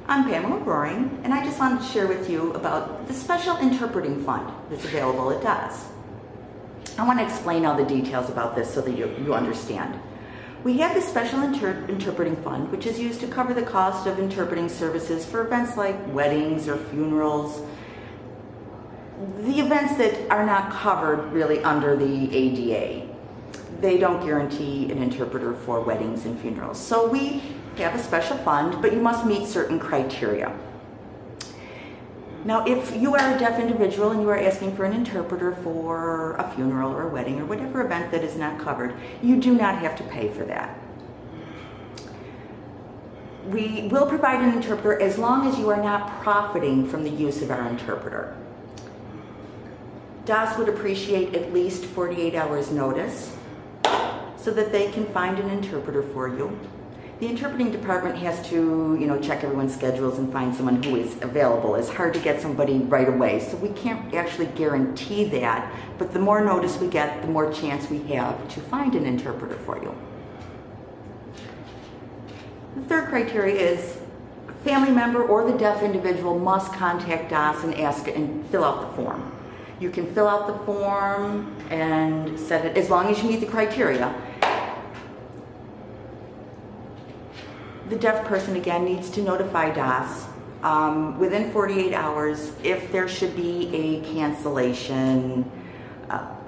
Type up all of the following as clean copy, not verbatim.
I'm Pamela Roaring, and I just wanted to share with you about the special interpreting fund that's available at DAS. I want to explain all the details about this so that you understand. We have this special interpreting fund, which is used to cover the cost of interpreting services for events like weddings or funerals, the events that are not covered really under the ADA. They don't guarantee an interpreter for weddings and funerals. So we have a special fund, but you must meet certain criteria. Now, if you are a deaf individual and you are asking for an interpreter for a funeral or a wedding or whatever event that is not covered, you do not have to pay for that. We will provide an interpreter as long as you are not profiting from the use of our interpreter. DAS would appreciate at least 48 hours notice so that they can find an interpreter for you. The interpreting department has to, check everyone's schedules and find someone who is available. It's hard to get somebody right away, so we can't actually guarantee that, but the more notice we get, the more chance we have to find an interpreter for you. The third criteria is a family member or the deaf individual must contact DAS and ask and fill out the form. You can fill out the form and set it, as long as you meet the criteria. The deaf person, again, needs to notify DAS within 48 hours if there should be a cancellation,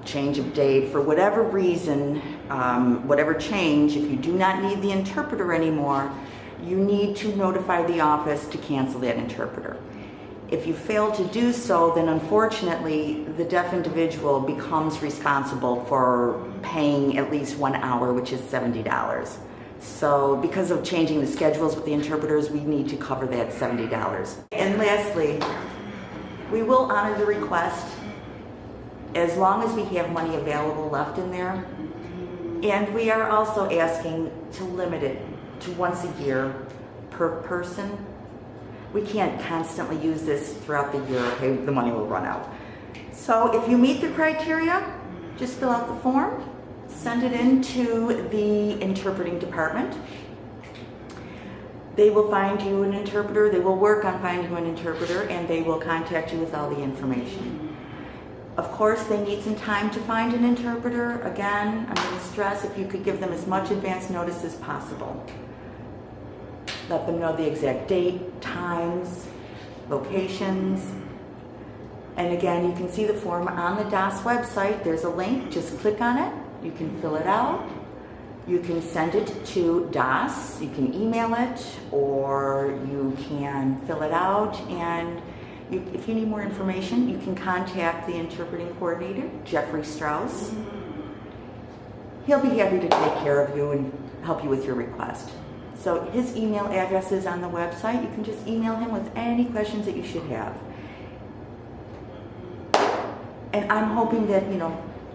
change of date, for whatever reason, whatever change. If you do not need the interpreter anymore, you need to notify the office to cancel that interpreter. If you fail to do so, then unfortunately the deaf individual becomes responsible for paying at least 1 hour, which is $70. So because of changing the schedules with the interpreters, we need to cover that $70. And lastly, we will honor the request as long as we have money available left in there. And we are also asking to limit it to once a year per person. We can't constantly use this throughout the year, okay? The money will run out. So if you meet the criteria, just fill out the form, send it in to the interpreting department. They will find you an interpreter, they will work on finding you an interpreter, and they will contact you with all the information. Of course, they need some time to find an interpreter. Again, I'm going to stress if you could give them as much advance notice as possible. Let them know the exact date, times, locations. And again, you can see the form on the DAS website. There's a link, just click on it. You can fill it out. You can send it to DAS. You can email it, or you can fill it out. And if you need more information, you can contact the interpreting coordinator, Jeffrey Strauss. He'll be happy to take care of you and help you with your request. So his email address is on the website. You can just email him with any questions that you should have. And I'm hoping that,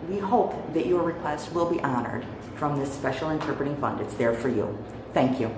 we hope that your request will be honored from this special interpreting fund. It's there for you. Thank you.